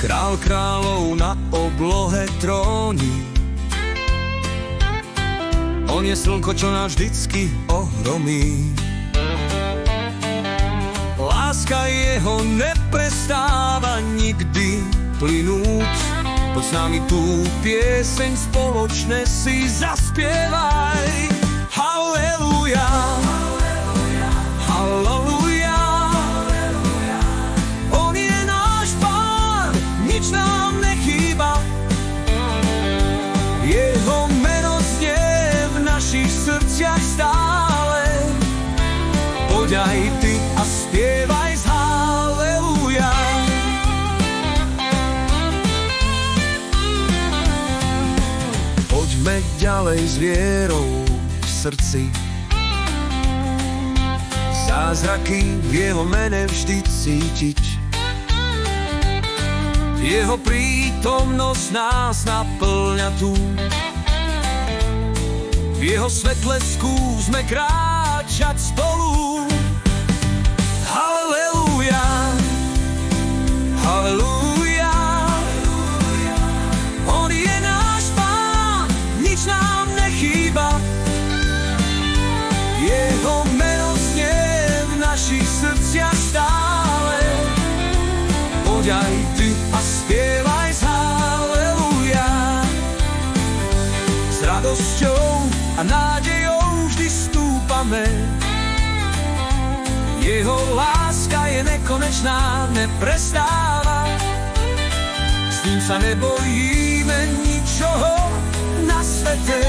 Král kráľov na oblohe tróni. On je slnko, čo nás vždycky ohromí. Láska jeho neprestáva nikdy plynúť. Poď s nami tú pieseň spoločne si zaspievaj. Halleluja, halleluja. On je náš Pán, nič nám nechýba. Jeho meno znie v našich srdciach stále. Poď aj ty a spievaj z halleluja. Poďme ďalej s vierou v srdci. Zázraky v jeho mene vždy cítiť. Jeho prítomnosť nás naplňa tu. V jeho svetle skúsme kráčať spolu. Halleluja, halleluja. On je náš Pán, nič nám nechýba. Jeho meno znie v našich srdciach stále. Poď aj ty a spievaj z halleluja. S radosťou a nádejou vždy stúpame. Jeho láska je nekonečná, neprestáva. S ním sa nebojíme ničoho na svete.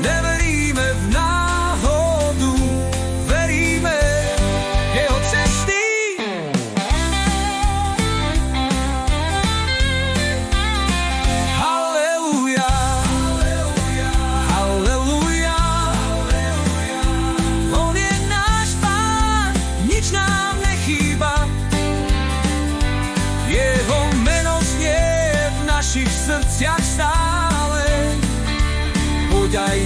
Neveríme v náhodu, veríme v jeho cesty. Halleluja, halleluja. On je náš Pán, nič nám nechýba. Jeho meno znie v našich srdciach stále. Poď aj